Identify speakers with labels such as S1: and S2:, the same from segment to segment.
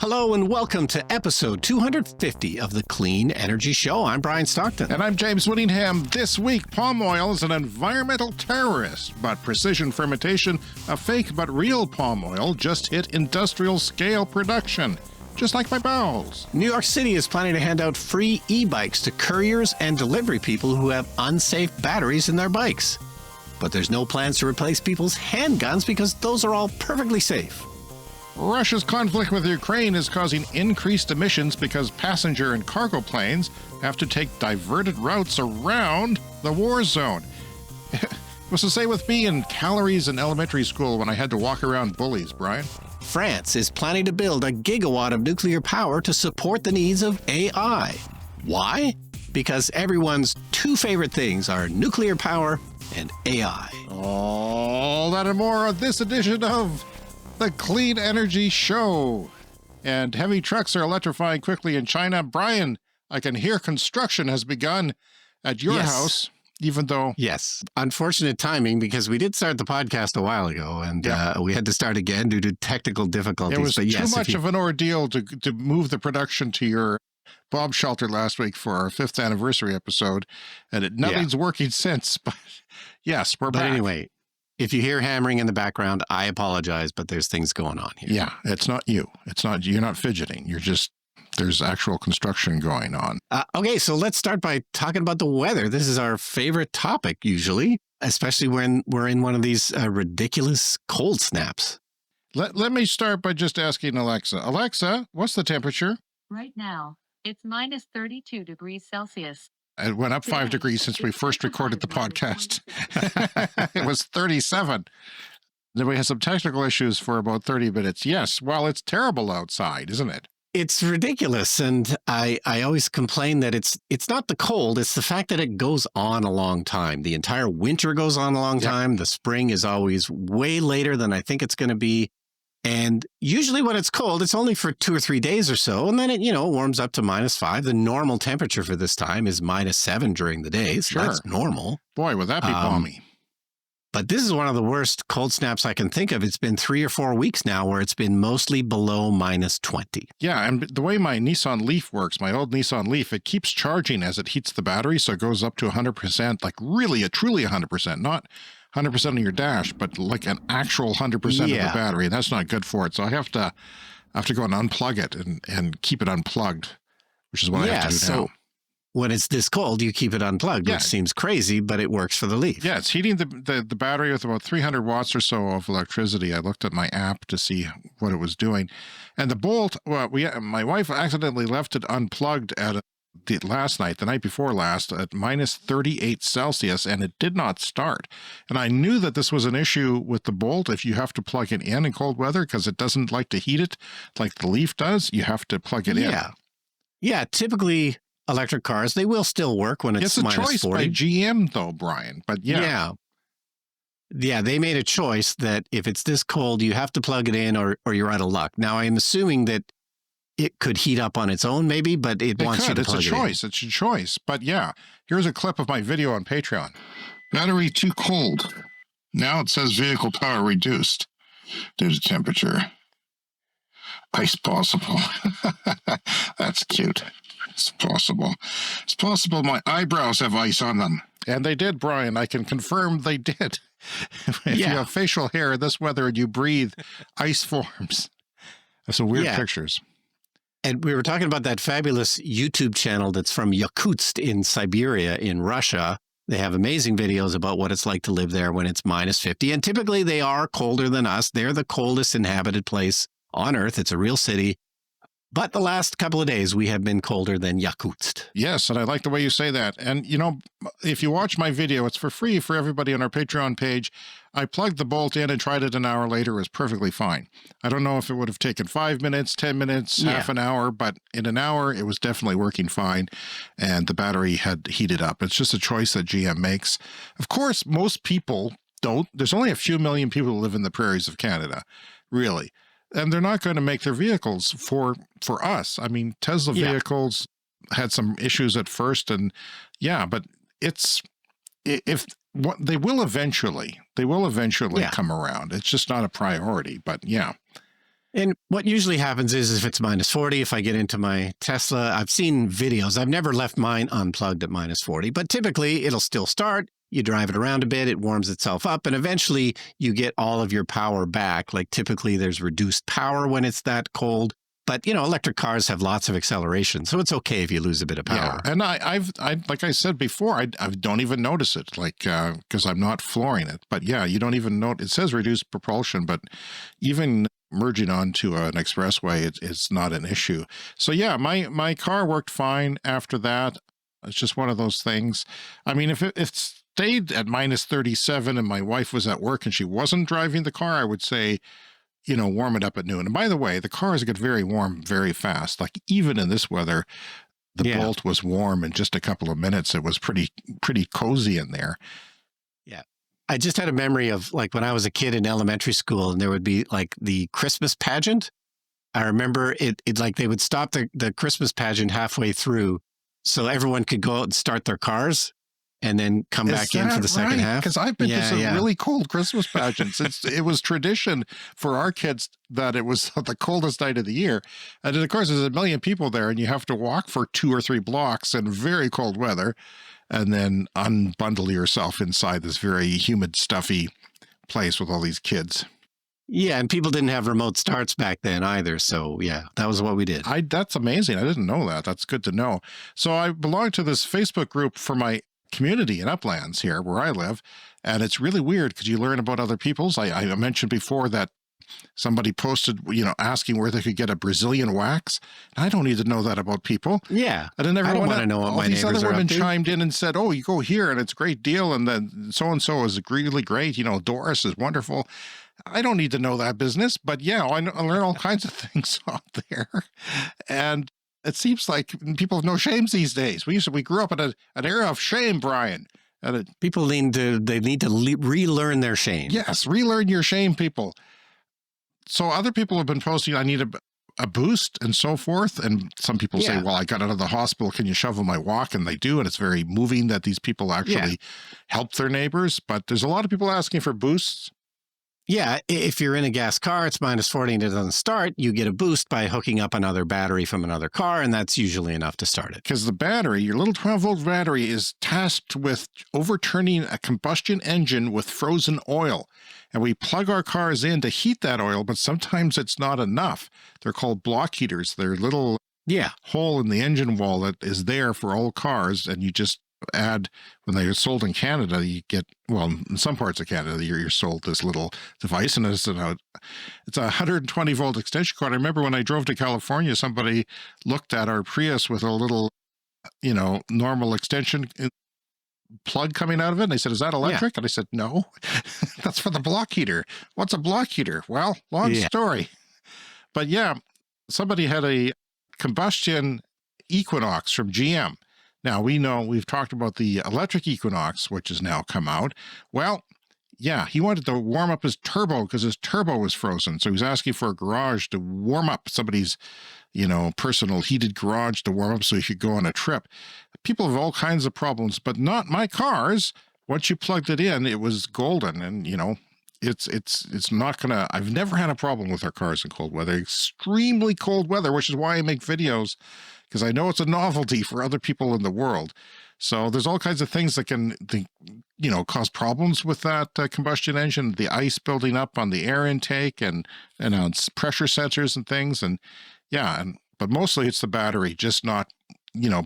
S1: Hello and welcome to episode 250 of the Clean Energy Show. I'm Brian Stockton.
S2: And I'm James Whittingham. This week, palm oil is an environmental terrorist, but precision fermentation, a fake but real palm oil, just hit industrial scale production. Just like my bowels.
S1: New York City is planning to hand out free e-bikes to couriers and delivery people who have unsafe batteries in their bikes. But there's no plans to replace people's handguns because those are all perfectly safe.
S2: Russia's conflict with Ukraine is causing increased emissions because passenger and cargo planes have to take diverted routes around the war zone. It was the same with me in calories in elementary school when I had to walk around bullies, Brian.
S1: France is planning to build a gigawatt of nuclear power to support the needs of AI. Why? Because everyone's two favorite things are nuclear power and AI.
S2: All that and more on this edition of the Clean Energy Show. And heavy trucks are electrifying quickly in China. Brian, I can hear construction has begun at your house, even though...
S1: Yes. Unfortunate timing because we did start the podcast a while ago and we had to start again due to technical difficulties.
S2: It was
S1: but
S2: too much of an ordeal to move the production to your bomb shelter last week for our 5th anniversary episode, and nothing's working since. But yes, we're back.
S1: But anyway, if you hear hammering in the background, I apologize, but there's things going on here.
S2: Yeah, it's not you. You're not fidgeting. There's actual construction going on.
S1: Okay, so let's start by talking about the weather. This is our favorite topic usually, especially when we're in one of these ridiculous cold snaps.
S2: Let me start by just asking Alexa. Alexa, what's the temperature?
S3: Right now, it's minus 32 degrees Celsius.
S2: It went up 5 degrees since we first recorded the podcast. It was 37. Then we had some technical issues for about 30 minutes. Yes, well, it's terrible outside, isn't it?
S1: It's ridiculous. And I always complain that it's not the cold. It's the fact that it goes on a long time. The entire winter goes on a long time. The spring is always way later than I think it's going to be. And usually when it's cold, it's only for 2 or 3 days or so. And then it, warms up to -5. The normal temperature for this time is -7 during the day. So that's normal.
S2: Boy, would that be balmy.
S1: But this is one of the worst cold snaps I can think of. It's been 3 or 4 weeks now where it's been mostly below -20.
S2: Yeah, and the way my Nissan Leaf works, my old Nissan Leaf, it keeps charging as it heats the battery. So it goes up to 100%, like really, truly 100%, not 100% of your dash, but like an actual 100% of the battery. And that's not good for it. So I have to go and unplug it and keep it unplugged, which is what I have to do now.
S1: When it's this cold, you keep it unplugged, which seems crazy, but it works for the Leaf.
S2: Yeah, it's heating the battery with about 300 watts or so of electricity. I looked at my app to see what it was doing. And the Bolt, my wife accidentally left it unplugged the night before last, at -38 Celsius, and it did not start. And I knew that this was an issue with the Bolt. If you have to plug it in cold weather because it doesn't like to heat it like the Leaf does, you have to plug it in.
S1: Yeah, typically electric cars, they will still work when it's -40.
S2: It's a choice by GM, though, Brian. But yeah,
S1: they made a choice that if it's this cold, you have to plug it in or you're out of luck. Now, I'm assuming that it could heat up on its own, maybe, but it wants you to plug it in.
S2: It's a choice. But yeah, here's a clip of my video on Patreon. Battery too cold. Now it says vehicle power reduced due to temperature. Ice possible. That's cute. It's possible. It's possible my eyebrows have ice on them. And they did, Brian. I can confirm they did. If you have facial hair in this weather and you breathe, ice forms. That's some weird pictures.
S1: And we were talking about that fabulous YouTube channel that's from Yakutsk in Siberia in Russia. They have amazing videos about what it's like to live there when it's -50. And typically they are colder than us. They're the coldest inhabited place on Earth. It's a real city. But the last couple of days, we have been colder than Yakutsk.
S2: Yes, and I like the way you say that. And, if you watch my video, it's for free for everybody on our Patreon page. I plugged the Bolt in and tried it an hour later. It was perfectly fine. I don't know if it would have taken 5 minutes, 10 minutes, half an hour, but in an hour, it was definitely working fine, and the battery had heated up. It's just a choice that GM makes. Of course, most people don't. There's only a few million people who live in the prairies of Canada, really. And they're not going to make their vehicles for us. I mean, Tesla vehicles had some issues at first, and but they will eventually come around. It's just not a priority, but
S1: And what usually happens is if it's minus 40, if I get into my Tesla, I've seen videos. I've never left mine unplugged at minus 40, but typically it'll still start. You drive it around a bit, it warms itself up, and eventually you get all of your power back. Like typically there's reduced power when it's that cold. But, electric cars have lots of acceleration, so it's okay if you lose a bit of power.
S2: Yeah, and I like I said before, I don't even notice it, like, because I'm not flooring it. But yeah, you don't even note. It says reduced propulsion, but even merging onto an expressway, it's not an issue. So yeah, my car worked fine after that. It's just one of those things. I mean, if it stayed at minus 37 and my wife was at work and she wasn't driving the car, I would say, warm it up at noon. And by the way, the cars get very warm very fast. Like even in this weather, the Bolt was warm in just a couple of minutes. It was pretty cozy in there.
S1: Yeah. I just had a memory of like when I was a kid in elementary school and there would be like the Christmas pageant. I remember it like they would stop the Christmas pageant halfway through so everyone could go out and start their cars and then come back in for the second half.
S2: Because I've been to some really cold Christmas pageants. It was tradition for our kids that it was the coldest night of the year. And then, of course, there's a million people there, and you have to walk for 2 or 3 blocks in very cold weather and then unbundle yourself inside this very humid, stuffy place with all these kids.
S1: Yeah, and people didn't have remote starts back then either. So, yeah, that was what we did.
S2: That's amazing. I didn't know that. That's good to know. So I belong to this Facebook group for my community in Uplands here where I live. And it's really weird because you learn about other people's. I mentioned before that somebody posted, asking where they could get a Brazilian wax. I don't need to know that about people.
S1: Yeah.
S2: And then everyone,
S1: I don't want to know what my
S2: these
S1: neighbors
S2: other
S1: are
S2: women
S1: up to.
S2: chimed in and said, oh, you go here and it's a great deal. And then so-and-so is really great. Doris is wonderful. I don't need to know that business, but yeah, I learn all kinds of things out there. And it seems like people have no shame these days. We grew up in an era of shame, Brian.
S1: People need to relearn their shame.
S2: Yes, relearn your shame, people. So other people have been posting, I need a boost and so forth. And some people say, well, I got out of the hospital. Can you shovel my walk? And they do. And it's very moving that these people actually help their neighbors. But there's a lot of people asking for boosts.
S1: Yeah, if you're in a gas car, it's minus 40 and it doesn't start, you get a boost by hooking up another battery from another car, and that's usually enough to start it.
S2: Because the battery, your little 12-volt battery, is tasked with overturning a combustion engine with frozen oil. And we plug our cars in to heat that oil, but sometimes it's not enough. They're called block heaters. They're little hole in the engine wall that is there for all cars, and you just add, when they're sold in Canada, you get, well, in some parts of Canada, you're sold this little device, and it's a 120 volt extension cord. I remember when I drove to California, somebody looked at our Prius with a little, normal extension plug coming out of it. And they said, is that electric? And I said, no, that's for the block heater. What's a block heater? Well, long story. But yeah, somebody had a combustion Equinox from GM. Now, we've talked about the electric Equinox, which has now come out. Well, yeah, he wanted to warm up his turbo because his turbo was frozen. So he was asking for a garage to warm up somebody's, personal heated garage to warm up so he could go on a trip. People have all kinds of problems, but not my cars. Once you plugged it in, it was golden. And, it's not going to, I've never had a problem with our cars in cold weather, extremely cold weather, which is why I make videos, because I know it's a novelty for other people in the world. So there's all kinds of things that can, cause problems with that combustion engine, the ice building up on the air intake and on pressure sensors and things. And but mostly it's the battery, just not,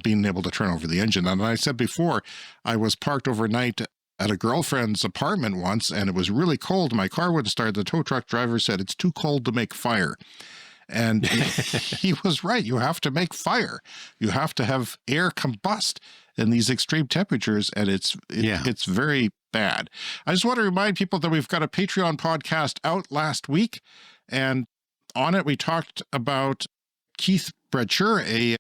S2: being able to turn over the engine. And I said before, I was parked overnight at a girlfriend's apartment once, and it was really cold. My car wouldn't start. The tow truck driver said, it's too cold to make fire. And he was right. You have to make fire. You have to have air combust in these extreme temperatures, and it's very bad. I just want to remind people that we've got a Patreon podcast out last week, and on it we talked about Keith Bradsher, a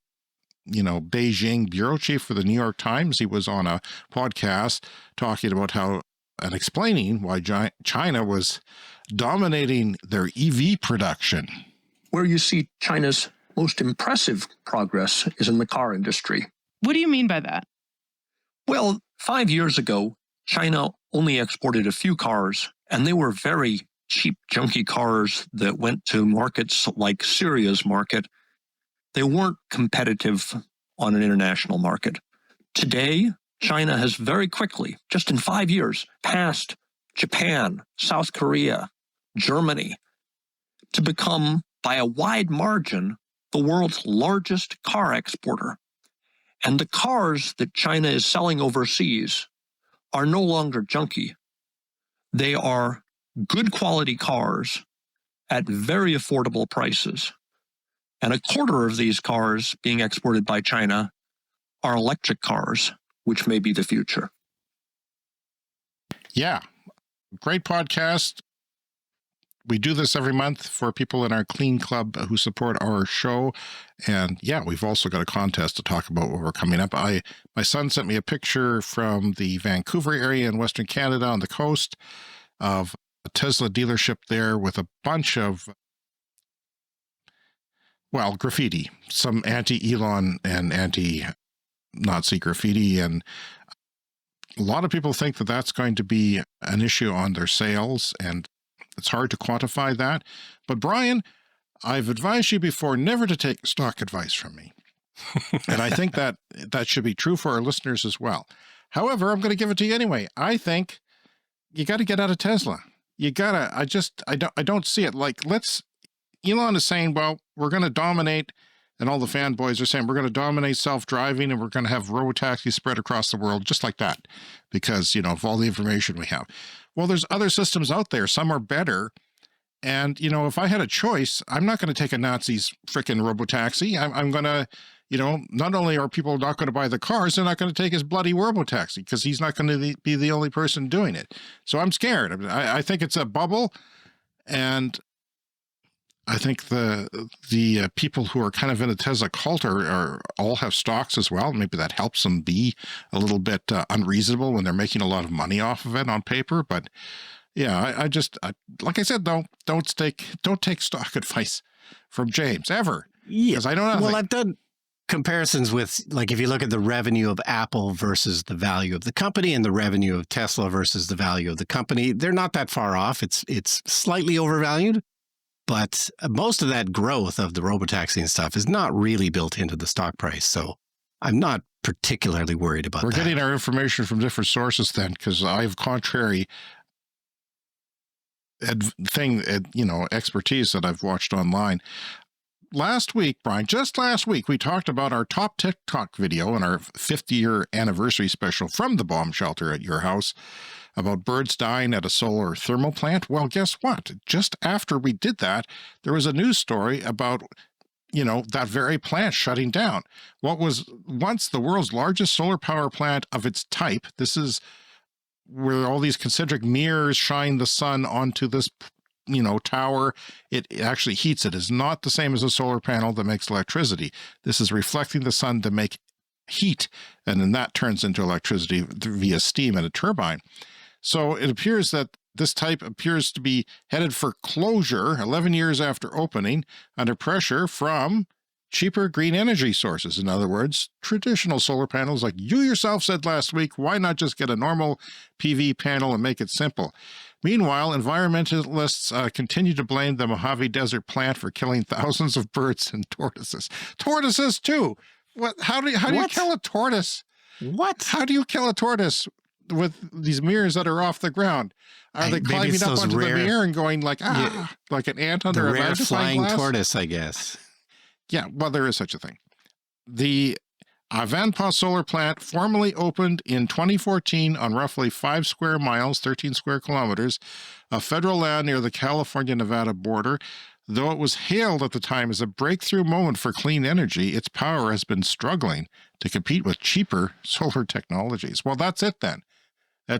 S2: Beijing bureau chief for the New York Times. He was on a podcast talking about how and explaining why China was dominating their EV production.
S4: Where you see China's most impressive progress is in the car industry.
S5: What do you mean by that?
S4: Well, 5 years ago, China only exported a few cars, and they were very cheap, junky cars that went to markets like Syria's market, they weren't competitive on an international market. Today, China has very quickly, just in 5 years, passed Japan, South Korea, Germany, to become, by a wide margin, the world's largest car exporter. And the cars that China is selling overseas are no longer junky. They are good quality cars at very affordable prices. And a quarter of these cars being exported by China are electric cars, which may be the future.
S2: Yeah. Great podcast. We do this every month for people in our Clean Club who support our show. And yeah, we've also got a contest to talk about what we're coming up. My son sent me a picture from the Vancouver area in Western Canada on the coast of a Tesla dealership there with a bunch of, well, graffiti, some anti-Elon and anti-Nazi graffiti. And a lot of people think that that's going to be an issue on their sales, and it's hard to quantify that. But Brian, I've advised you before never to take stock advice from me. And I think that should be true for our listeners as well. However, I'm going to give it to you anyway. I think you got to get out of Tesla. You got to, I don't see it. Like, Elon is saying, well, we're going to dominate, and all the fanboys are saying we're going to dominate self-driving and we're going to have robotaxis spread across the world just like that because, of all the information we have. Well, there's other systems out there. Some are better. And, if I had a choice, I'm not going to take a Nazi's frickin' robotaxi. I'm going to, not only are people not going to buy the cars, they're not going to take his bloody robotaxi because he's not going to be the only person doing it. So I'm scared. I think it's a bubble. And I think the people who are kind of in the Tesla cult are all have stocks as well. Maybe that helps them be a little bit unreasonable when they're making a lot of money off of it on paper. But yeah, I just like I said, though, don't take stock advice from James ever.
S1: Yeah,
S2: because I don't know.
S1: Well, I've done comparisons with, like, if you look at the revenue of Apple versus the value of the company and the revenue of Tesla versus the value of the company, they're not that far off. It's slightly overvalued. But most of that growth of the robotaxi and stuff is not really built into the stock price. So I'm not particularly worried about that.
S2: We're getting our information from different sources then, because I have contrary expertise that I've watched online. Last week, Brian, just last week, we talked about our top TikTok video and our 50-year anniversary special from the bomb shelter at your house about birds dying at a solar thermal plant. Well, guess what? Just after we did that, there was a news story about, that very plant shutting down. What was once the world's largest solar power plant of its type. This is where all these concentric mirrors shine the sun onto this, tower. It actually heats it. It's not the same as a solar panel that makes electricity. This is reflecting the sun to make heat, and then that turns into electricity via steam in a turbine. So it appears that this type appears to be headed for closure 11 years after opening under pressure from cheaper green energy sources. In other words, traditional solar panels, like you yourself said last week. Why not just get a normal PV panel and make it simple? Meanwhile, environmentalists continue to blame the Mojave Desert plant for killing thousands of birds and tortoises. Tortoises too. What? How do you kill a tortoise?
S1: What?
S2: How do you kill a tortoise with these mirrors that are off the ground? Are they climbing up onto the mirror and going like, like an ant under a
S1: rare
S2: magnifying
S1: flying
S2: glass?
S1: tortoise, I guess.
S2: Yeah, well, there is such a thing. The Avanpa solar plant formally opened in 2014 on roughly 5 square miles, 13 square kilometers, of federal land near the California-Nevada border. Though it was hailed at the time as a breakthrough moment for clean energy, its power has been struggling to compete with cheaper solar technologies. Well, that's it then.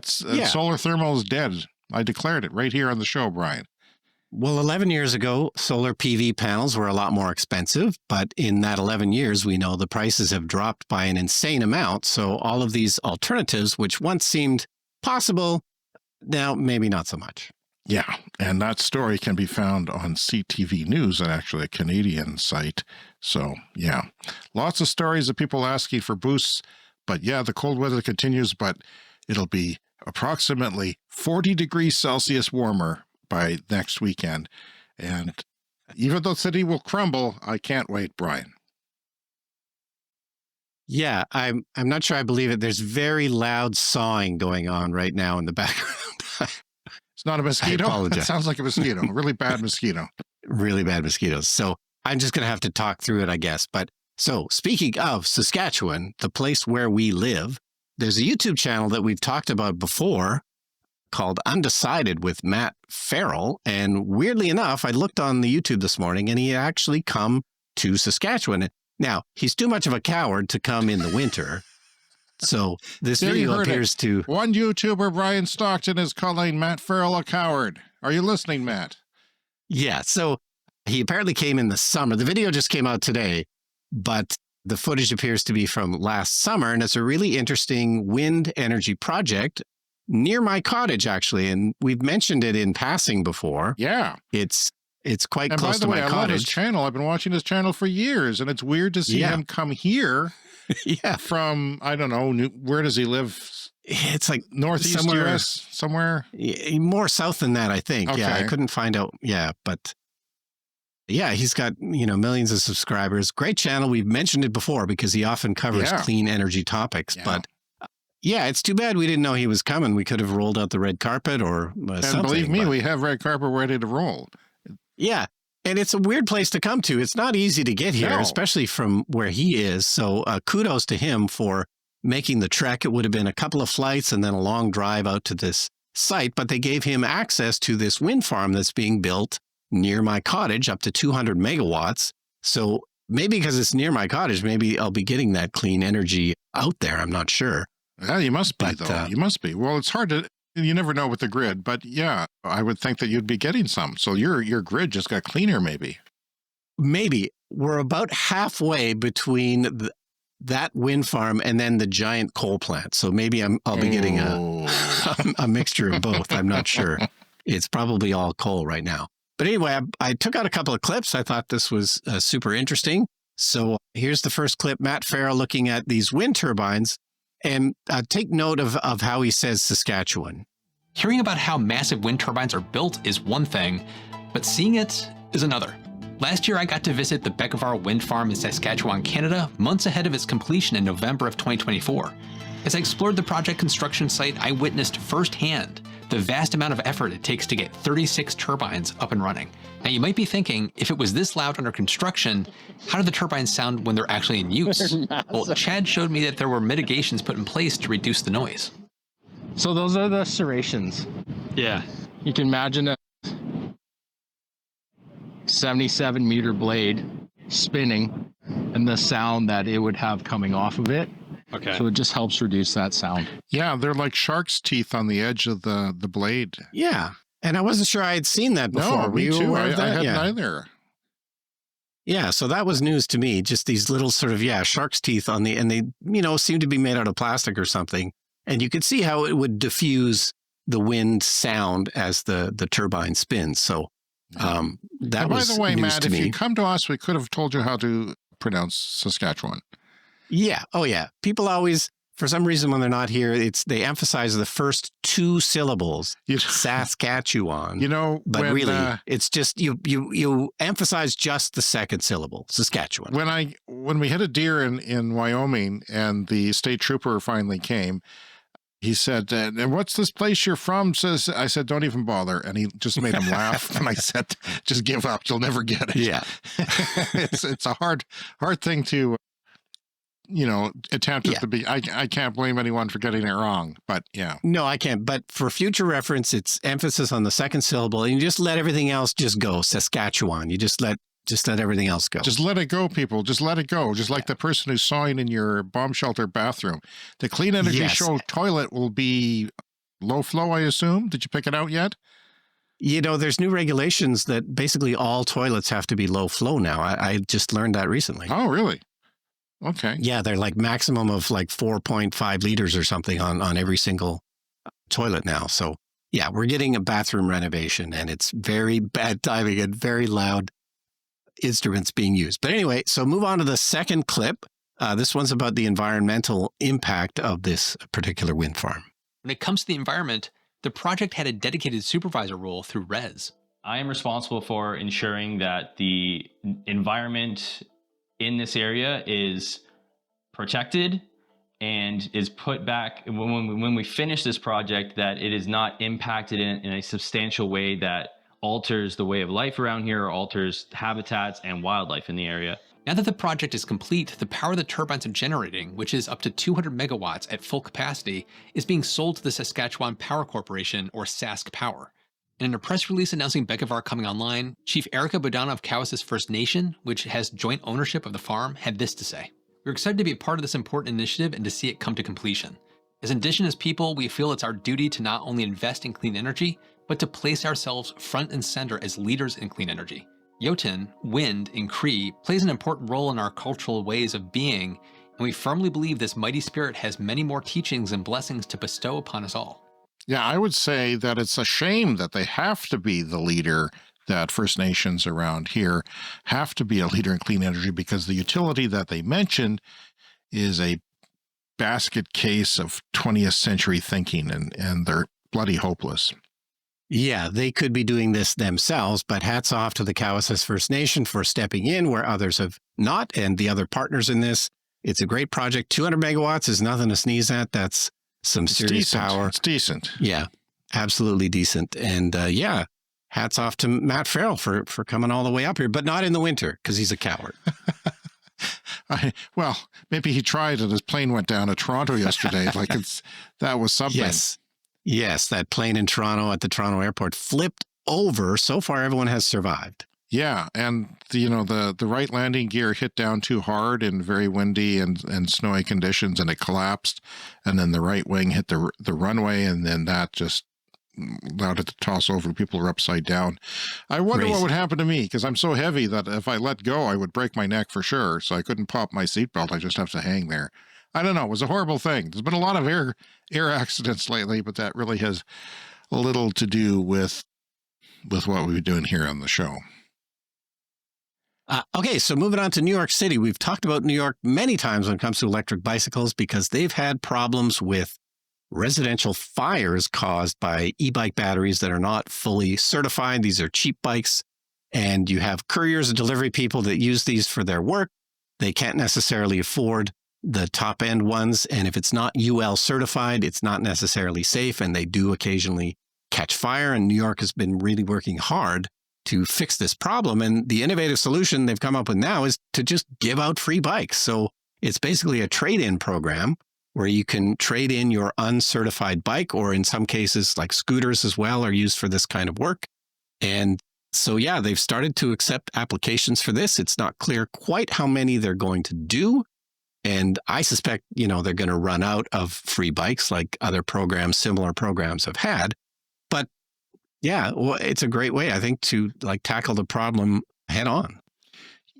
S2: Solar thermal is dead. I declared it right here on the show, Brian.
S1: Well, 11 years ago, solar PV panels were a lot more expensive, but in that 11 years, we know the prices have dropped by an insane amount. So all of these alternatives, which once seemed possible, now maybe not so much.
S2: Yeah, and that story can be found on CTV News, and actually a Canadian site. So, yeah, lots of stories of people asking for boosts. But yeah, the cold weather continues, but it'll be approximately 40 degrees Celsius warmer by next weekend. And even though the city will crumble, I can't wait, Brian.
S1: Yeah, I'm not sure I believe it. There's very loud sawing going on right now in the background.
S2: It's not a mosquito?
S1: I apologize.
S2: It sounds like a mosquito, a really bad mosquito.
S1: Really bad mosquitoes. So I'm just going to have to talk through it, I guess. But so speaking of Saskatchewan, the place where we live, there's a YouTube channel that we've talked about before called Undecided with Matt Ferrell. And weirdly enough, I looked on the YouTube this morning and he had actually come to Saskatchewan. Now, he's too much of a coward to come in the winter. So this
S2: There you
S1: video
S2: heard
S1: appears
S2: it.
S1: to...
S2: One YouTuber, Brian Stockton, is calling Matt Ferrell a coward. Are you listening, Matt?
S1: Yeah, so he apparently came in the summer. The video just came out today, but the footage appears to be from last summer, and it's a really interesting wind energy project near my cottage, actually. And we've mentioned it in passing before.
S2: Yeah.
S1: It's quite
S2: And
S1: close
S2: by the
S1: to
S2: way,
S1: my
S2: I love his
S1: cottage.
S2: channel. I've been watching his channel for years, and it's weird to see
S1: Yeah.
S2: him come here
S1: Yeah,
S2: from, I don't know, where does he live?
S1: it's like
S2: Northeast
S1: somewhere-
S2: U.S., somewhere?
S1: more south than that, I think. Yeah, I
S2: Okay.
S1: couldn't find out. Yeah, but yeah, he's got, millions of subscribers. Great channel. We've mentioned it before because he often covers
S2: Yeah.
S1: clean energy topics.
S2: Yeah.
S1: But yeah, it's too bad we didn't know he was coming. We could have rolled out the red carpet or
S2: And
S1: something.
S2: believe me,
S1: but-
S2: we have red carpet ready to roll.
S1: Yeah. And it's a weird place to come to. It's not easy to get here,
S2: No.
S1: especially from where he is. So kudos to him for making the trek. It would have been a couple of flights and then a long drive out to this site, but they gave him access to this wind farm that's being built near my cottage, up to 200 megawatts. So maybe because it's near my cottage, maybe I'll be getting that clean energy out there. I'm not sure.
S2: Yeah, you must be,
S1: But,
S2: though. You must be. Well, it's hard to, you never know with the grid, but yeah, I would think that you'd be getting some. So your grid just got cleaner, maybe.
S1: Maybe we're about halfway between that wind farm and then the giant coal plant. So maybe I'll be getting a mixture of both. I'm not sure. It's probably all coal right now. But anyway, I took out a couple of clips. I thought this was super interesting. So here's the first clip, Matt Ferrell looking at these wind turbines. And take note of how he says Saskatchewan.
S5: Hearing about how massive wind turbines are built is one thing, but seeing it is another. Last year, I got to visit the Beckevar Wind Farm in Saskatchewan, Canada, months ahead of its completion in November of 2024. As I explored the project construction site, I witnessed firsthand the vast amount of effort it takes to get 36 turbines up and running. Now, you might be thinking, if it was this loud under construction, how do the turbines sound when they're actually in use? Well, Chad showed me that there were mitigations put in place to reduce the noise.
S6: So those are the serrations.
S5: Yeah.
S6: You can imagine a 77-meter blade spinning and the sound that it would have coming off of it.
S5: Okay.
S6: So it just helps reduce that sound.
S2: Yeah, they're like shark's teeth on the edge of the blade.
S1: Yeah. And I wasn't sure I had seen that before.
S2: No,
S1: Were
S2: me
S1: you
S2: too.
S1: aware
S2: I
S1: of that?
S2: hadn't
S1: Yeah.
S2: either.
S1: Yeah, so that was news to me. Just these little sort of, shark's teeth on and they, seem to be made out of plastic or something. And you could see how it would diffuse the wind sound as the turbine spins. So that
S2: Now, by
S1: was
S2: the way,
S1: news
S2: Matt,
S1: to
S2: if
S1: me.
S2: you come to us, we could have told you how to pronounce Saskatchewan.
S1: Yeah. Oh, yeah. People always, for some reason, when they're not here, they emphasize the first two syllables,
S2: You,
S1: Saskatchewan.
S2: you know,
S1: But
S2: when,
S1: really, it's just you emphasize just the second syllable, Saskatchewan.
S2: when we hit a deer in Wyoming and the state trooper finally came, he said, and what's this place you're from? I said, don't even bother. And he just made him laugh. And I said, just give up. You'll never get it.
S1: Yeah.
S2: It's a hard thing to, attempt
S1: Yeah.
S2: it to be. I can't blame anyone for getting it wrong, but yeah.
S1: No, I can't. But for future reference, it's emphasis on the second syllable, and you just let everything else just go. Saskatchewan. You just let everything else go.
S2: Just let it go, people. Just let it go. Just like the person who's sawing in your bomb shelter bathroom. The Clean Energy
S1: Yes.
S2: Show toilet will be low flow, I assume. Did you pick it out yet?
S1: There's new regulations that basically all toilets have to be low flow now. I just learned that recently.
S2: Oh, really? Okay.
S1: Yeah, they're like maximum of like 4.5 liters or something on every single toilet now. So yeah, we're getting a bathroom renovation, and it's very bad timing and very loud instruments being used. But anyway, so move on to the second clip. This one's about the environmental impact of this particular wind farm.
S5: When it comes to the environment, the project had a dedicated supervisor role through RES.
S7: I am responsible for ensuring that the environment in this area is protected and is put back when we finish this project, that it is not impacted in a substantial way that alters the way of life around here or alters habitats and wildlife in the area.
S5: Now that the project is complete, the power the turbines are generating, which is up to 200 megawatts at full capacity, is being sold to the Saskatchewan Power Corporation, or Sask Power. And in a press release announcing Bekevar coming online, Chief Erica Bodana of Cowessess First Nation, which has joint ownership of the farm, had this to say: "We're excited to be a part of this important initiative and to see it come to completion. As Indigenous people, we feel it's our duty to not only invest in clean energy, but to place ourselves front and center as leaders in clean energy. Jotun, wind, and Cree plays an important role in our cultural ways of being, and we firmly believe this mighty spirit has many more teachings and blessings to bestow upon us all."
S2: Yeah, I would say that it's a shame that they have to be the leader, that First Nations around here have to be a leader in clean energy, because the utility that they mentioned is a basket case of 20th century thinking, and they're bloody hopeless.
S1: Yeah, they could be doing this themselves, but hats off to the Cowessess First Nation for stepping in where others have not, and the other partners in this. It's a great project. 200 megawatts is nothing to sneeze at. That's some serious power.
S2: It's decent.
S1: Yeah, absolutely decent. And yeah, hats off to Matt Ferrell for coming all the way up here, but not in the winter because he's a coward.
S2: Well, maybe he tried and his plane went down at Toronto yesterday. That was something.
S1: Yes, that plane in Toronto at the Toronto airport flipped over. So far, everyone has survived.
S2: Yeah, and the right landing gear hit down too hard in very windy and snowy conditions, and it collapsed. And then the right wing hit the runway, and then that just allowed it to toss over. People are upside down. I wonder what would happen to me, because I'm so heavy that if I let go, I would break my neck for sure. So I couldn't pop my seatbelt. I just have to hang there. I don't know. It was a horrible thing. There's been a lot of air accidents lately, but that really has little to do with what we've been doing here on the show.
S1: Okay, so moving on to New York City. We've talked about New York many times when it comes to electric bicycles because they've had problems with residential fires caused by e-bike batteries that are not fully certified. These are cheap bikes, and you have couriers and delivery people that use these for their work. They can't necessarily afford the top end ones, and if it's not UL certified, it's not necessarily safe, and they do occasionally catch fire. And New York has been really working hard to fix this problem. And the innovative solution they've come up with now is to just give out free bikes. So it's basically a trade-in program where you can trade in your uncertified bike, or in some cases, like scooters as well, are used for this kind of work. And so, yeah, they've started to accept applications for this. It's not clear quite how many they're going to do. And I suspect, they're going to run out of free bikes like other programs, similar programs have had. But yeah, well, it's a great way, I think, to tackle the problem head on.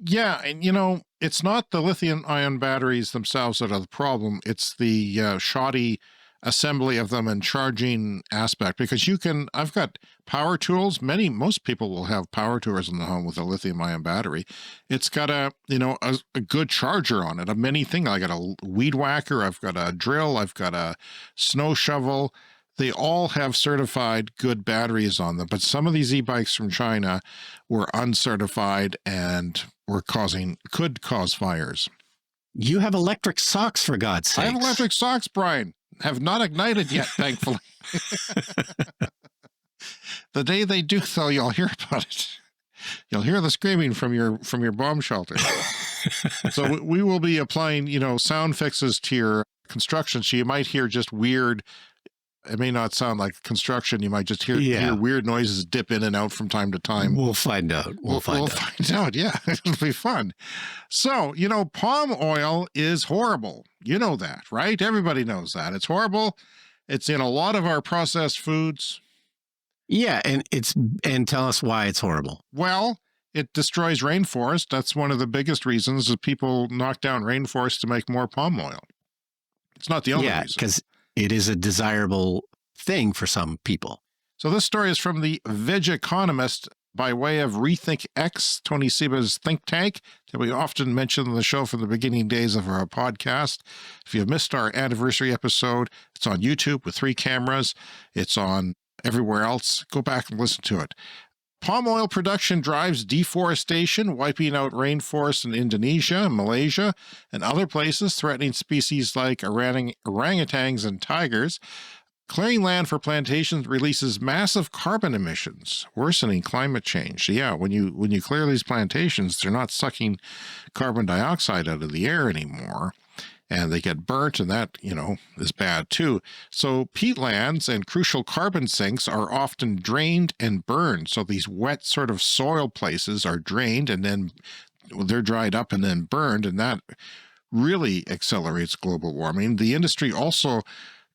S2: Yeah. And, it's not the lithium ion batteries themselves that are the problem. It's the shoddy assembly of them and charging aspect, because I've got power tools. Most people will have power tools in the home with a lithium ion battery. It's got a good charger on it, a mini thing. I got a weed whacker. I've got a drill. I've got a snow shovel. They all have certified good batteries on them, but some of these e-bikes from China were uncertified and could cause fires.
S1: You have electric socks, for God's sake.
S2: I have electric socks, Brian. Have not ignited yet, thankfully. The day they do, though, you'll hear about it. You'll hear the screaming from your bomb shelter. So we will be applying, sound fixes to your construction. So you might hear just weird. It may not sound like construction. You might just hear weird noises dip in and out from time to time.
S1: We'll find out. We'll find out.
S2: Yeah, it'll be fun. So, palm oil is horrible. You know that, right? Everybody knows that. It's horrible. It's in a lot of our processed foods.
S1: Yeah, and tell us why it's horrible.
S2: Well, it destroys rainforests. That's one of the biggest reasons that people knock down rainforests to make more palm oil. It's not the only reason.
S1: Because it is a desirable thing for some people.
S2: So this story is from the Veg Economist by way of Rethink X, Tony Seba's think tank that we often mention on the show from the beginning days of our podcast. If you have missed our anniversary episode, it's on YouTube with 3 cameras. It's on everywhere else. Go back and listen to it. Palm oil production drives deforestation, wiping out rainforests in Indonesia, Malaysia, and other places, threatening species like orangutans and tigers. Clearing land for plantations releases massive carbon emissions, worsening climate change. Yeah, when you clear these plantations, they're not sucking carbon dioxide out of the air anymore, and they get burnt, and that, is bad too. So peatlands and crucial carbon sinks are often drained and burned. So these wet sort of soil places are drained, and then they're dried up and then burned, and that really accelerates global warming. The industry also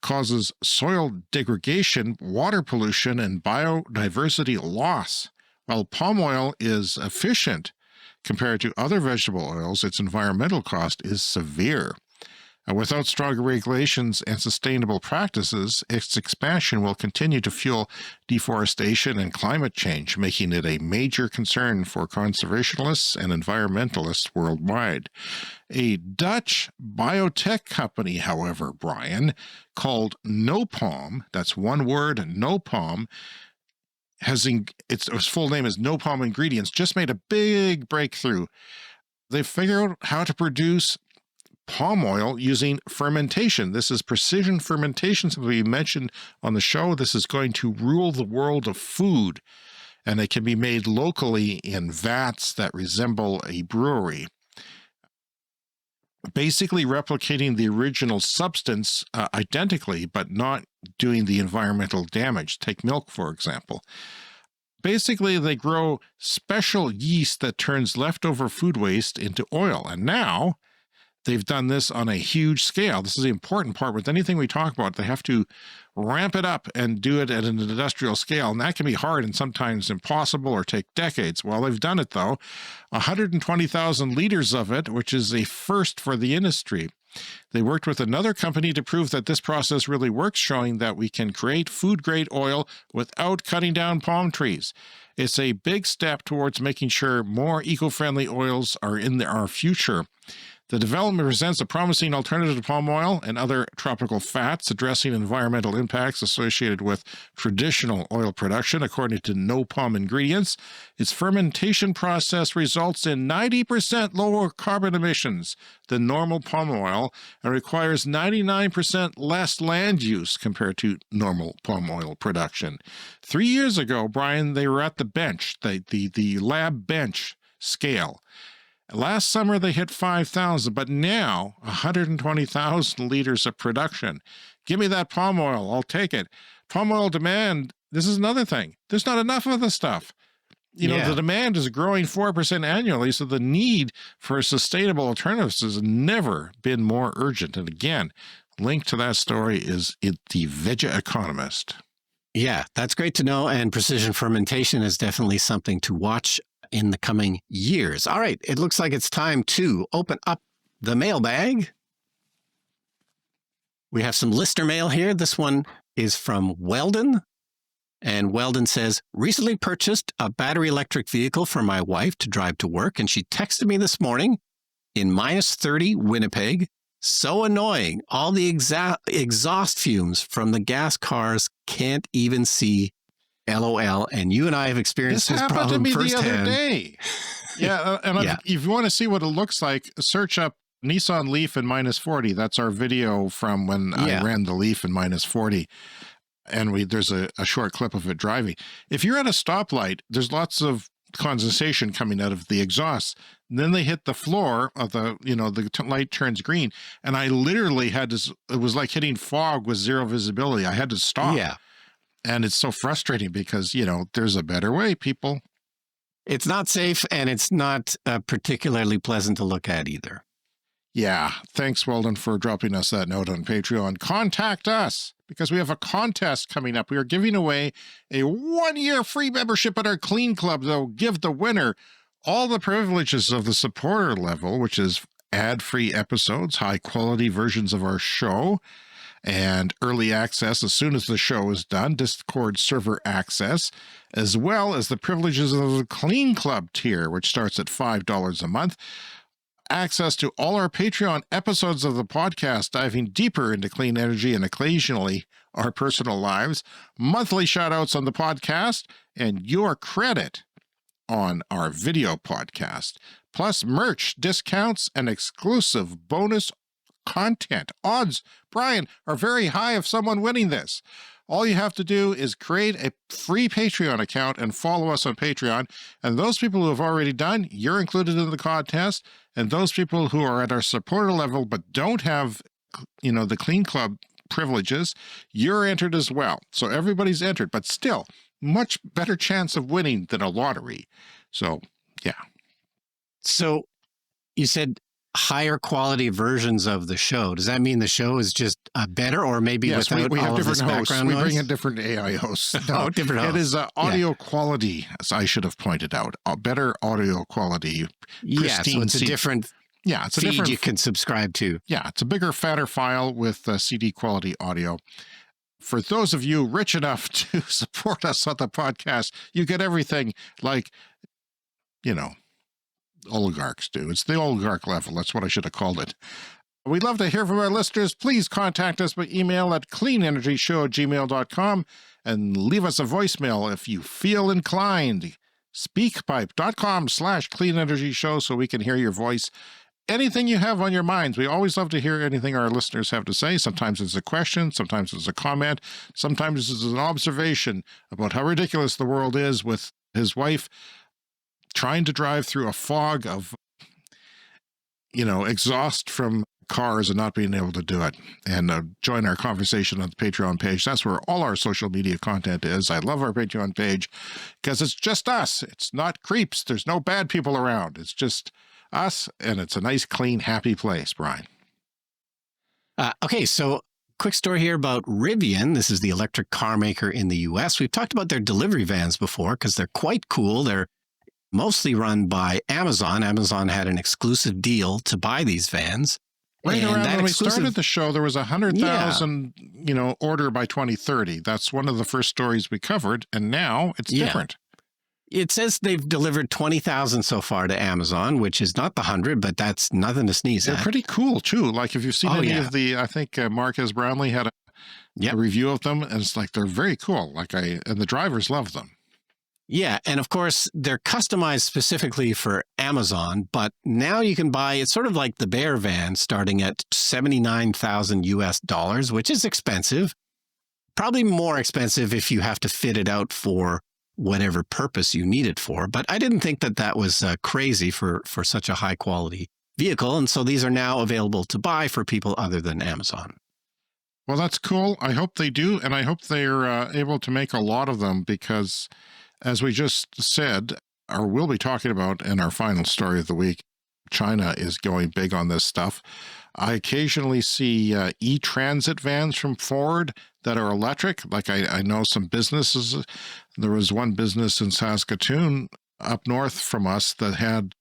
S2: causes soil degradation, water pollution, and biodiversity loss. While palm oil is efficient compared to other vegetable oils, its environmental cost is severe. Without stronger regulations and sustainable practices, its expansion will continue to fuel deforestation and climate change, making it a major concern for conservationists and environmentalists worldwide. A Dutch biotech company, however, Brian, called NoPalm, that's one word, NoPalm, its full name is NoPalm Ingredients, just made a big breakthrough. They figured out how to produce palm oil using fermentation. This is precision fermentation, something we mentioned on the show. This is going to rule the world of food, and it can be made locally in vats that resemble a brewery, basically replicating the original substance identically, but not doing the environmental damage. Take milk, for example. Basically, they grow special yeast that turns leftover food waste into oil, and now they've done this on a huge scale. This is the important part. With anything we talk about, they have to ramp it up and do it at an industrial scale, and that can be hard and sometimes impossible or take decades. Well, they've done it, though. 120,000 liters of it, which is a first for the industry. They worked with another company to prove that this process really works, showing that we can create food-grade oil without cutting down palm trees. It's a big step towards making sure more eco-friendly oils are in our future. The development presents a promising alternative to palm oil and other tropical fats, addressing environmental impacts associated with traditional oil production, according to NoPalm Ingredients. Its fermentation process results in 90% lower carbon emissions than normal palm oil and requires 99% less land use compared to normal palm oil production. 3 years ago, Brian, they were at the bench, the lab bench scale. Last summer, they hit 5,000, but now 120,000 liters of production. Give me that palm oil. I'll take it. Palm oil demand, this is another thing. There's not enough of the stuff. The demand is growing 4% annually, so the need for sustainable alternatives has never been more urgent. And again, link to that story is in the Veggie Economist.
S1: Yeah, that's great to know. And precision fermentation is definitely something to watch in the coming years. All right, it looks like it's time to open up the mailbag. We have some listener mail here. This one is from Weldon. And Weldon says, recently purchased a battery electric vehicle for my wife to drive to work, and she texted me this morning in -30 Winnipeg. So annoying. All the exhaust fumes from the gas cars, can't even see. LOL. And you and I have experienced this problem
S2: happened to me
S1: firsthand.
S2: the other day. Yeah, if you want to see what it looks like, search up Nissan Leaf in -40. That's our video from when I ran the Leaf in -40. And there's a short clip of it driving. If you're at a stoplight, there's lots of condensation coming out of the exhaust. And then they hit the floor of the light turns green. And I literally had to, it was like hitting fog with zero visibility. I had to stop.
S1: Yeah.
S2: And it's so frustrating because, there's a better way, people.
S1: It's not safe, and it's not particularly pleasant to look at either.
S2: Yeah. Thanks, Weldon, for dropping us that note on Patreon. Contact us because we have a contest coming up. We are giving away a 1-year free membership at our Clean Club, though. Give the winner all the privileges of the supporter level, which is ad-free episodes, high-quality versions of our show, and early access as soon as the show is done, Discord server access, as well as the privileges of the Clean Club tier, which starts at $5 a month. Access to all our Patreon episodes of the podcast, diving deeper into clean energy and occasionally our personal lives, monthly shout-outs on the podcast, and your credit on our video podcast, plus merch, discounts, and exclusive bonus content. Odds, Brian, are very high of someone winning this. All you have to do is create a free Patreon account and follow us on Patreon. And those people who have already done, you're included in the contest. And those people who are at our supporter level but don't have, the Clean Club privileges, you're entered as well. So everybody's entered, but still, much better chance of winning than a lottery. So, yeah.
S1: So you said higher quality versions of the show. Does that mean the show is just better, or maybe
S2: yes,
S1: without
S2: we have
S1: all
S2: different
S1: of this
S2: hosts.
S1: background
S2: We
S1: noise?
S2: bring in different AI hosts. No,
S1: different hosts.
S2: It is audio quality, as I should have pointed out. Better audio quality.
S1: Yeah, so it's a different
S2: it's a
S1: feed
S2: different
S1: you can subscribe to.
S2: Yeah, it's a bigger, fatter file with CD quality audio. For those of you rich enough to support us on the podcast, you get everything like, oligarchs do. It's the oligarch level. That's what I should have called it. We'd love to hear from our listeners. Please contact us by email at cleanenergyshow@gmail.com and leave us a voicemail if you feel inclined. Speakpipe.com/cleanenergyshow so we can hear your voice. Anything you have on your minds. We always love to hear anything our listeners have to say. Sometimes it's a question, sometimes it's a comment, sometimes it's an observation about how ridiculous the world is, with his wife trying to drive through a fog of, exhaust from cars and not being able to do it. And join our conversation on the Patreon page. That's where all our social media content is. I love our Patreon page because it's just us. It's not creeps. There's no bad people around. It's just us, and it's a nice, clean, happy place, Brian.
S1: Okay, so quick story here about Rivian. This is the electric car maker in the U.S. We've talked about their delivery vans before because they're quite cool. They're mostly run by Amazon. Amazon had an exclusive deal to buy these vans.
S2: Right around when we started the show, there was 100,000, order by 2030. That's one of the first stories we covered, and now it's different.
S1: It says they've delivered 20,000 so far to Amazon, which is not the 100, but that's nothing to sneeze at.
S2: They're pretty cool, too. Like, if you've seen any of the, I think Marquez Brownlee had a review of them, and it's like, they're very cool. And the drivers love them.
S1: Yeah, and of course, they're customized specifically for Amazon, but now you can buy, it's sort of like the Bear van, starting at $79,000 US, which is expensive. Probably more expensive if you have to fit it out for whatever purpose you need it for. But I didn't think that was crazy for such a high quality vehicle. And so these are now available to buy for people other than Amazon.
S2: Well, that's cool. I hope they do. And I hope they're able to make a lot of them because, as we just said, or we'll be talking about in our final story of the week, China is going big on this stuff. I occasionally see e-transit vans from Ford that are electric. Like I know some businesses. There was one business in Saskatoon up north from us that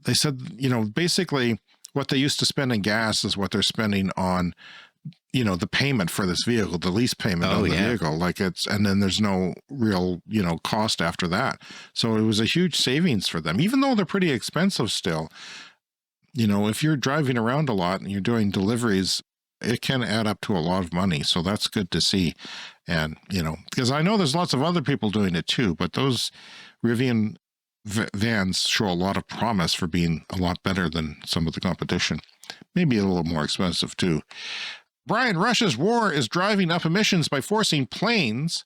S2: they said, basically what they used to spend in gas is what they're spending on, the payment for this vehicle, the lease payment on the vehicle. And then there's no real, cost after that. So it was a huge savings for them, even though they're pretty expensive still. If you're driving around a lot and you're doing deliveries, it can add up to a lot of money. So that's good to see. And, because I know there's lots of other people doing it too, but those Rivian vans show a lot of promise for being a lot better than some of the competition. Maybe a little more expensive too. Brian, Russia's war is driving up emissions by forcing planes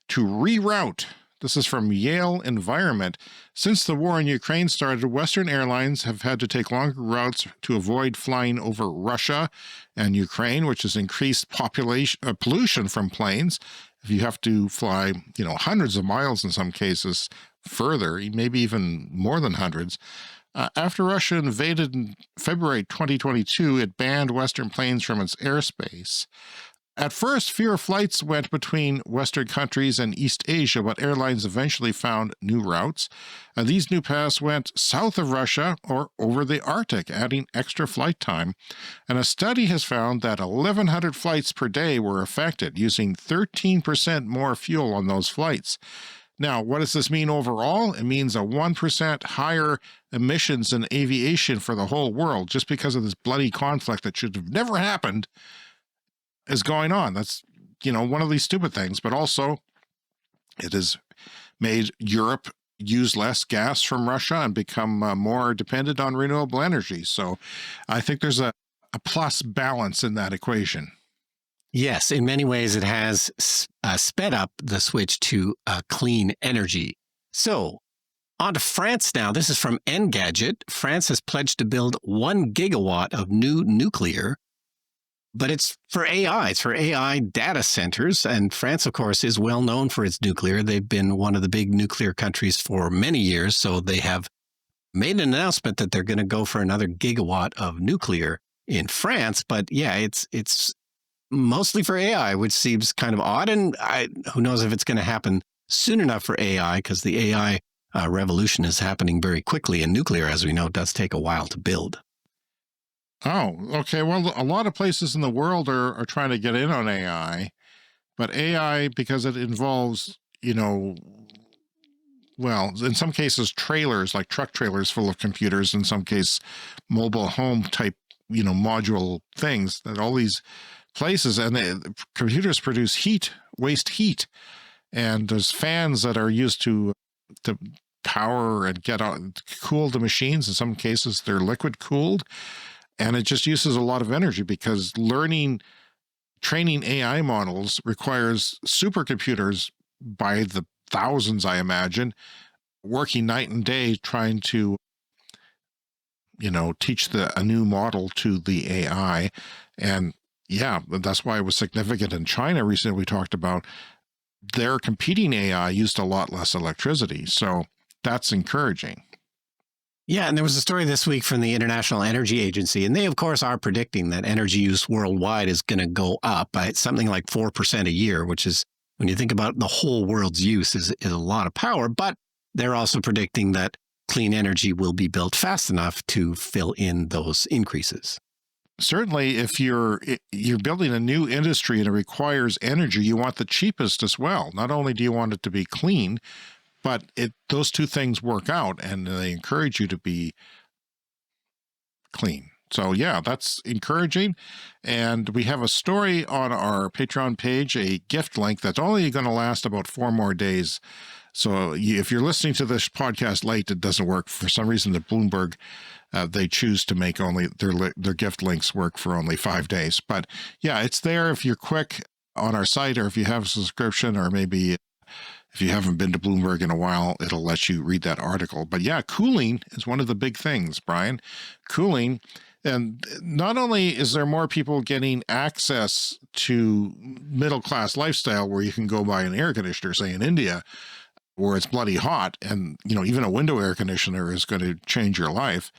S2: to reroute. This is from Yale Environment. Since the war in Ukraine started, Western airlines have had to take longer routes to avoid flying over Russia and Ukraine, which has increased pollution from planes. If you have to fly, hundreds of miles in some cases further, maybe even more than hundreds. After Russia invaded in February 2022, it banned Western planes from its airspace. At first, fewer flights went between Western countries and East Asia, but airlines eventually found new routes. These new paths went south of Russia or over the Arctic, adding extra flight time. And a study has found that 1,100 flights per day were affected, using 13% more fuel on those flights. Now, what does this mean overall? It means a 1% higher emissions in aviation for the whole world, just because of this bloody conflict that should have never happened is going on. That's, one of these stupid things, but also it has made Europe use less gas from Russia and become more dependent on renewable energy. So I think there's a plus balance in that equation.
S1: Yes, in many ways it has sped up the switch to clean energy. So on to France now. This is from Engadget. France has pledged to build 1 gigawatt of new nuclear, but it's for AI. It's for AI data centers. And France, of course, is well known for its nuclear. They've been one of the big nuclear countries for many years. So they have made an announcement that they're going to go for another gigawatt of nuclear in France. But yeah, it's mostly for AI, which seems kind of odd. And who knows if it's going to happen soon enough for AI, because the AI revolution is happening very quickly. And nuclear, as we know, does take a while to build.
S2: Oh, okay. Well, a lot of places in the world are trying to get in on AI, but AI, because it involves, well, in some cases, trailers, like truck trailers full of computers, in some case, mobile home type, module things, that all these places, and the computers produce waste heat. And there's fans that are used to power and cool the machines. In some cases, they're liquid cooled. And it just uses a lot of energy because training AI models requires supercomputers by the thousands, I imagine, working night and day trying to, teach a new model to the AI. And yeah, that's why it was significant in China recently. We talked about their competing AI used a lot less electricity. So that's encouraging.
S1: Yeah, and there was a story this week from the International Energy Agency, and they, of course, are predicting that energy use worldwide is going to go up by something like 4% a year, which is, when you think about the whole world's use, is a lot of power. But they're also predicting that clean energy will be built fast enough to fill in those increases.
S2: Certainly, if you're building a new industry and it requires energy, you want the cheapest as well. Not only do you want it to be clean, but those two things work out, and they encourage you to be clean. So yeah, that's encouraging. And we have a story on our Patreon page, a gift link that's only going to last about 4 more days. So if you're listening to this podcast late, it doesn't work. For some reason, at Bloomberg, they choose to make only their gift links work for only 5 days. But yeah, it's there if you're quick on our site, or if you have a subscription, or maybe if you haven't been to Bloomberg in a while, it'll let you read that article. But yeah, cooling is one of the big things, Brian. Cooling. And not only is there more people getting access to middle-class lifestyle where you can go buy an air conditioner, say in India, where it's bloody hot, and even a window air conditioner is going to change your life.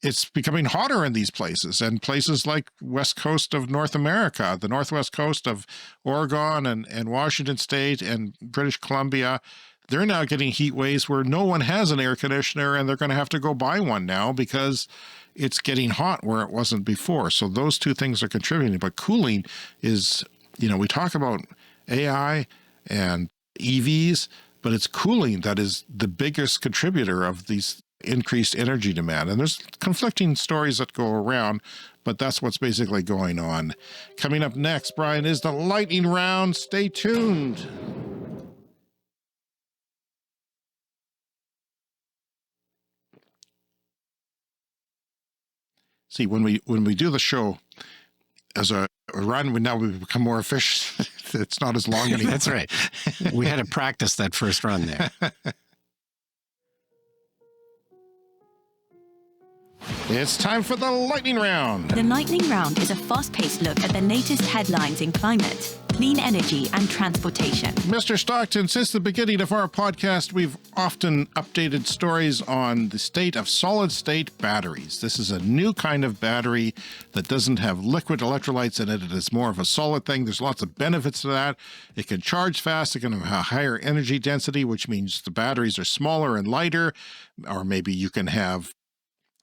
S2: It's becoming hotter in these places, and places like west coast of North America, the northwest coast of Oregon and Washington State and British Columbia, they're now getting heat waves where no one has an air conditioner, and they're going to have to go buy one now because it's getting hot where it wasn't before. So those two things are contributing. But cooling is, we talk about AI and EVs, but it's cooling that is the biggest contributor of these increased energy demand. And there's conflicting stories that go around, but that's what's basically going on. Coming up next, Brian, is the lightning round. Stay tuned. See, when we do the show as a run, now we've become more efficient. It's not as long anymore.
S1: That's right. We had to practice that first run there.
S2: It's time for the lightning round.
S8: The lightning round is a fast-paced look at the latest headlines in climate. clean energy and transportation.
S2: Mr. Stockton, since the beginning of our podcast, we've often updated stories on the state of solid-state batteries. This is a new kind of battery that doesn't have liquid electrolytes in it. It is more of a solid thing. There's lots of benefits to that. It can charge fast. It can have a higher energy density, which means the batteries are smaller and lighter, or maybe you can have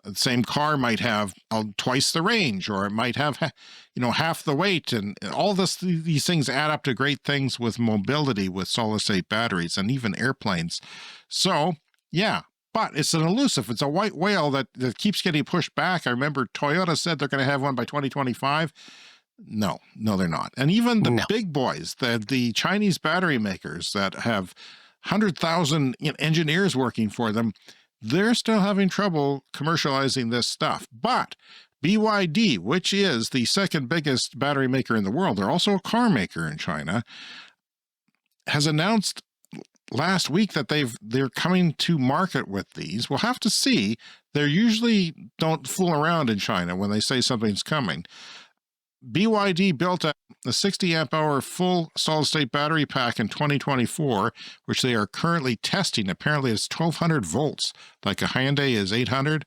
S2: the same car might have twice the range, or it might have, half the weight, and all these things add up to great things with mobility with solid-state batteries and even airplanes. So, yeah, but it's an elusive. It's a white whale that keeps getting pushed back. I remember Toyota said they're going to have one by 2025. No, they're not. And even the big boys, the Chinese battery makers that have 100,000 engineers working for them, they're still having trouble commercializing this stuff. But BYD, which is the second biggest battery maker in the world, they're also a car maker in China, has announced last week that they're coming to market with these. We'll have to see. They usually don't fool around in China when they say something's coming. BYD built a 60 amp hour full solid-state battery pack in 2024, which they are currently testing. Apparently it's 1200 volts, like a Hyundai is 800,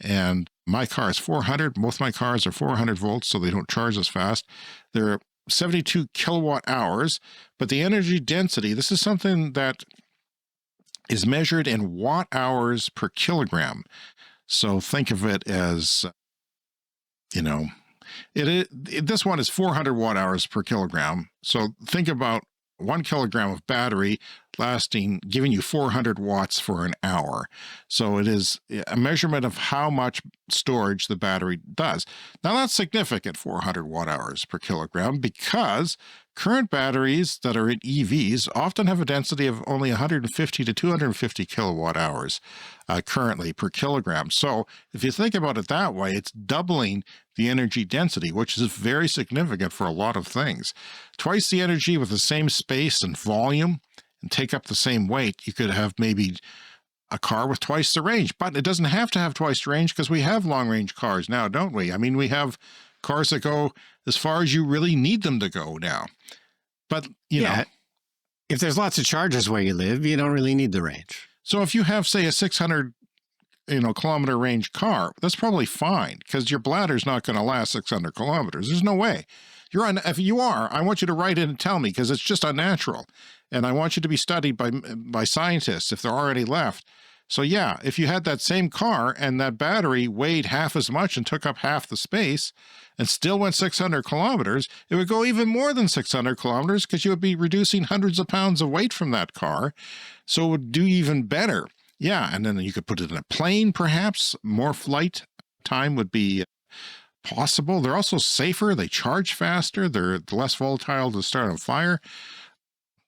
S2: and my car is 400. Both my cars are 400 volts, so they don't charge as fast. They're 72 kilowatt hours, but the energy density, this is something that is measured in watt hours per kilogram. So think of it as, this one is 400 watt hours per kilogram. So think about 1 kilogram of battery giving you 400 watts for an hour. So it is a measurement of how much storage the battery does. Now that's significant, 400 watt hours per kilogram, because current batteries that are in EVs often have a density of only 150 to 250 kilowatt hours currently per kilogram. So if you think about it that way, it's doubling the energy density, which is very significant for a lot of things. Twice the energy with the same space and volume and take up the same weight. You could have maybe a car with twice the range, but it doesn't have to have twice the range because we have long-range cars now, don't we? I mean, we have cars that go as far as you really need them to go now. But, you know,
S1: if there's lots of chargers where you live, you don't really need the range.
S2: So if you have, say, a 600 kilometer range car, that's probably fine because your bladder's not going to last 600 kilometers. There's no way. If you are, I want you to write in and tell me because it's just unnatural. And I want you to be studied by scientists if they're already left. So yeah, if you had that same car and that battery weighed half as much and took up half the space and still went 600 kilometers, it would go even more than 600 kilometers because you would be reducing hundreds of pounds of weight from that car. So it would do even better. Yeah, and then you could put it in a plane, perhaps. More flight time would be possible. They're also safer. They charge faster. They're less volatile to start a fire.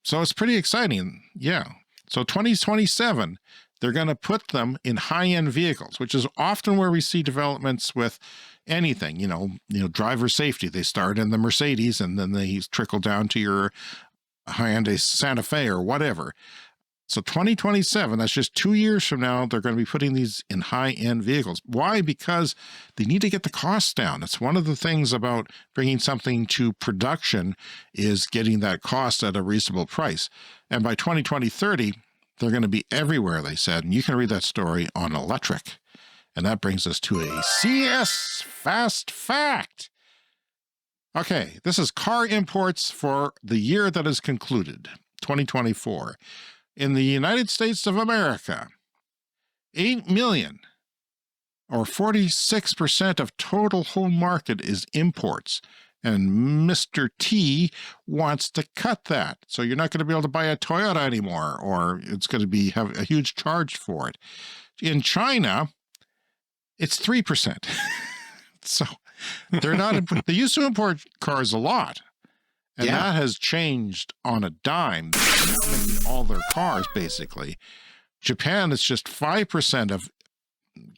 S2: So it's pretty exciting. Yeah. So 2027, they're going to put them in high-end vehicles, which is often where we see developments with anything, driver safety. They start in the Mercedes and then they trickle down to your Hyundai Santa Fe or whatever. So 2027, that's just 2 years from now, they're going to be putting these in high-end vehicles. Why? Because they need to get the costs down. It's one of the things about bringing something to production is getting that cost at a reasonable price. And by 2030, they're going to be everywhere, they said. And you can read that story on Electric. And that brings us to a CS Fast Fact. Okay, this is car imports for the year that is concluded, 2024. In the United States of America, 8 million, or 46% of total home market is imports. And Mr. T wants to cut that. So you're not going to be able to buy a Toyota anymore, or it's going to have a huge charge for it. In China, it's 3%. So they're not, they used to import cars a lot. And that has changed on a dime. All their cars, basically. Japan, it's just 5% of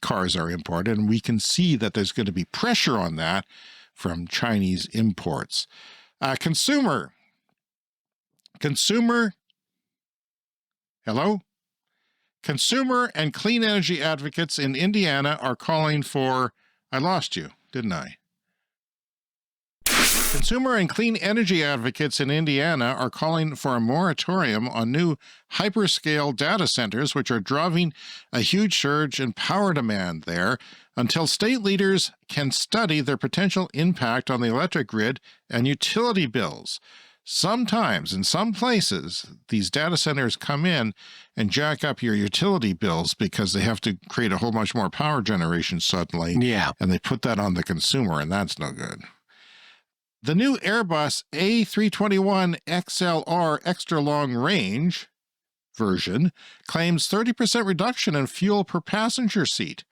S2: cars are imported, and we can see that there's going to be pressure on that from Chinese imports. Consumer, hello? Consumer and clean energy advocates in Indiana are calling for, I lost you, didn't I? Consumer and clean energy advocates in Indiana are calling for a moratorium on new hyperscale data centers, which are driving a huge surge in power demand there, until state leaders can study their potential impact on the electric grid and utility bills. Sometimes, in some places, these data centers come in and jack up your utility bills because they have to create a whole bunch more power generation suddenly.
S1: Yeah.
S2: And they put that on the consumer, and that's no good. The new Airbus A321 XLR extra long range version claims 30% reduction in fuel per passenger seat.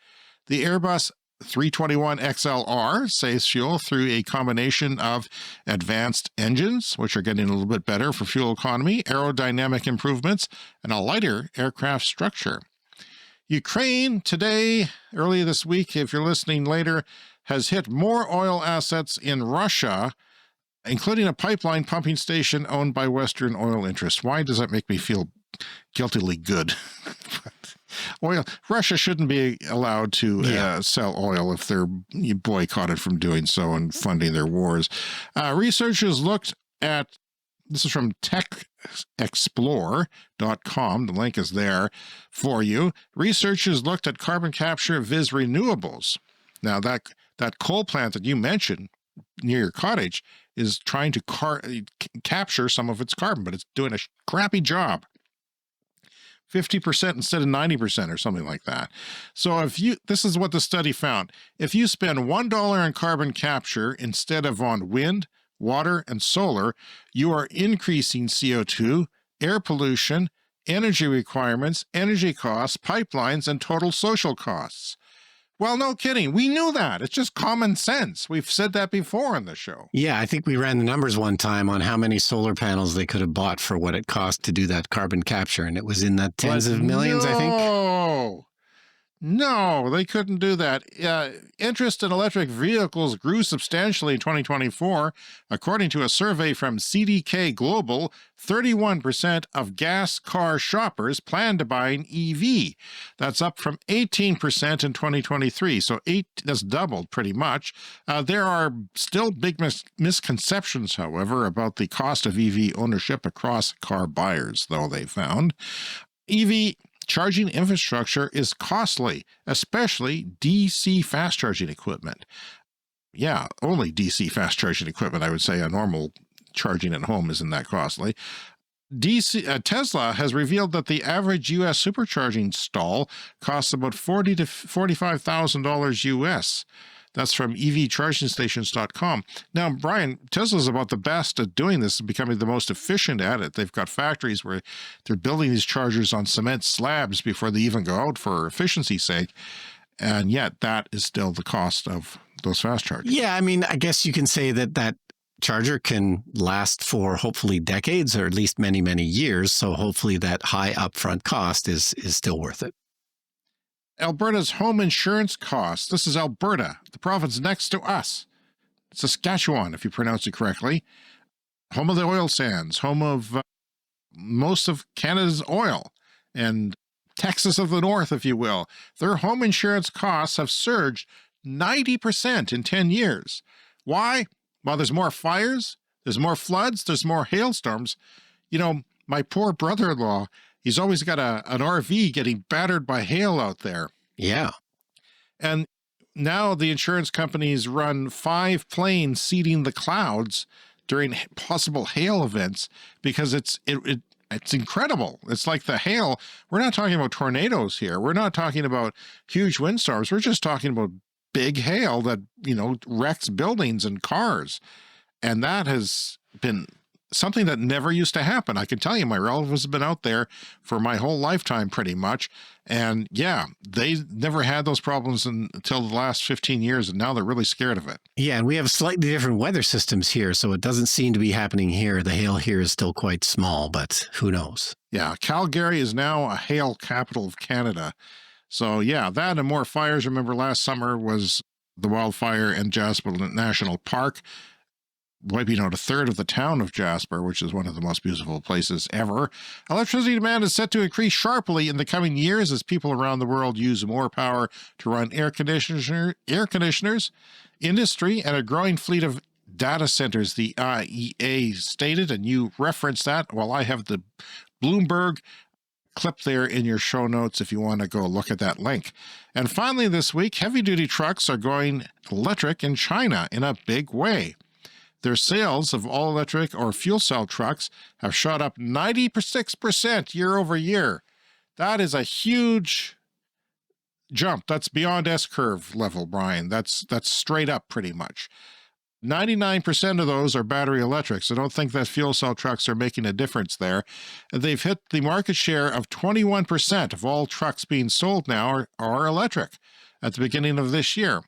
S2: The Airbus 321 XLR saves fuel through a combination of advanced engines, which are getting a little bit better for fuel economy, aerodynamic improvements, and a lighter aircraft structure. Ukraine today, early this week, if you're listening later, has hit more oil assets in Russia, including a pipeline pumping station owned by Western oil interests. Why does that make me feel guiltily good? Oil, Russia shouldn't be allowed to sell oil if they're boycotted from doing so and funding their wars. Researchers looked at, this is from techexplore.com, the link is there for you. Researchers looked at carbon capture vis renewables. Now that coal plant that you mentioned near your cottage is trying to capture some of its carbon, but it's doing a crappy job. 50% instead of 90% or something like that. So this is what the study found. If you spend $1 on carbon capture instead of on wind, water, and solar, you are increasing CO2, air pollution, energy requirements, energy costs, pipelines, and total social costs. Well, no kidding. We knew that. It's just common sense. We've said that before on the show.
S1: Yeah, I think we ran the numbers one time on how many solar panels they could have bought for what it cost to do that carbon capture, and it was in the tens of millions, I think.
S2: No, they couldn't do that. Interest in electric vehicles grew substantially in 2024. According to a survey from CDK Global, 31% of gas car shoppers plan to buy an EV. That's up from 18% in 2023. So that's doubled pretty much. There are still big misconceptions, however, about the cost of EV ownership across car buyers, though they found. EV charging infrastructure is costly, especially DC fast charging equipment. Yeah, only DC fast charging equipment, I would say. A normal charging at home isn't that costly. Tesla has revealed that the average U.S. supercharging stall costs about $40,000 to $45,000 U.S. That's from evchargingstations.com. Now, Brian, Tesla's about the best at doing this and becoming the most efficient at it. They've got factories where they're building these chargers on cement slabs before they even go out for efficiency's sake. And yet that is still the cost of those fast chargers.
S1: Yeah, I mean, I guess you can say that charger can last for hopefully decades or at least many, many years. So hopefully that high upfront cost is still worth it.
S2: Alberta's home insurance costs. This is Alberta, the province next to us. Saskatchewan, if you pronounce it correctly. Home of the oil sands, home of most of Canada's oil, and Texas of the North, if you will. Their home insurance costs have surged 90% in 10 years. Why? Well, there's more fires, there's more floods, there's more hailstorms. You know, my poor brother-in-law, he's always got an RV getting battered by hail out there.
S1: Yeah.
S2: And now the insurance companies run 5 planes seeding the clouds during possible hail events because it's incredible. It's like the hail. We're not talking about tornadoes here. We're not talking about huge windstorms. We're just talking about big hail that, wrecks buildings and cars. And that has been something that never used to happen. I can tell you, my relatives have been out there for my whole lifetime pretty much. And yeah, they never had those problems until the last 15 years. And now they're really scared of it.
S1: Yeah. And we have slightly different weather systems here. So it doesn't seem to be happening here. The hail here is still quite small, but who knows? Yeah.
S2: Calgary is now a hail capital of Canada. So yeah, that and more fires. Remember last summer was the wildfire in Jasper National Park, wiping out a third of the town of Jasper, which is one of the most beautiful places ever. Electricity demand is set to increase sharply in the coming years as people around the world use more power to run air conditioners, industry, and a growing fleet of data centers, the IEA stated, and you referenced that. Well, I have the Bloomberg clip there in your show notes if you want to go look at that link. And finally this week, heavy-duty trucks are going electric in China in a big way. Their sales of all-electric or fuel cell trucks have shot up 96% year over year. That is a huge jump. That's beyond S-curve level, Brian. That's straight up pretty much. 99% of those are battery electric, so don't think that fuel cell trucks are making a difference there. They've hit the market share of 21% of all trucks being sold now are electric at the beginning of this year.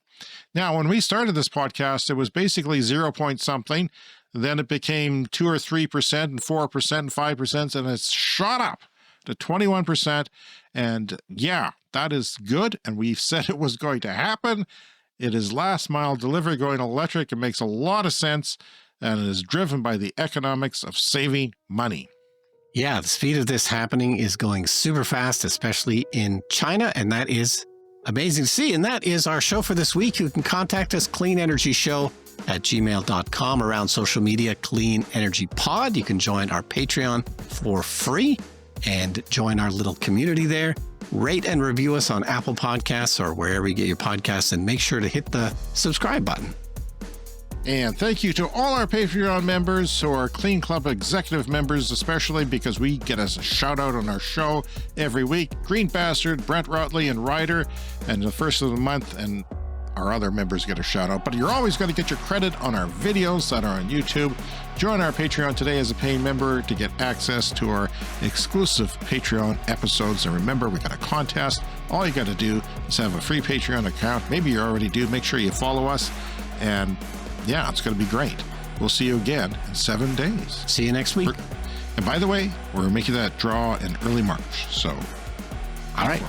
S2: Now, when we started this podcast, it was basically 0 point something. Then it became 2 or 3% and 4% and 5%, and it's shot up to 21%. And yeah, that is good. And we said it was going to happen. It is last mile delivery going electric. It makes a lot of sense, and it is driven by the economics of saving money.
S1: Yeah, the speed of this happening is going super fast, especially in China, and that is amazing to see. And that is our show for this week. You can contact us, cleanenergyshow@gmail.com, around social media, Clean Energy Pod. You can join our Patreon for free and join our little community there. Rate and review us on Apple Podcasts or wherever you get your podcasts, and make sure to hit the subscribe button.
S2: And thank you to all our Patreon members who are Clean Club executive members, especially because we get us a shout out on our show every week. Green Bastard, Brent Rotley, and Ryder, and the first of the month, and our other members get a shout out. But you're always going to get your credit on our videos that are on YouTube. Join our Patreon today as a paying member to get access to our exclusive Patreon episodes. And remember, we got a contest. All you got to do is have a free Patreon account. Maybe you already do. Make sure you follow us. And yeah, it's going to be great. We'll see you again in 7 days.
S1: See you next week.
S2: And by the way, we're making that draw in early March. So,
S1: all right.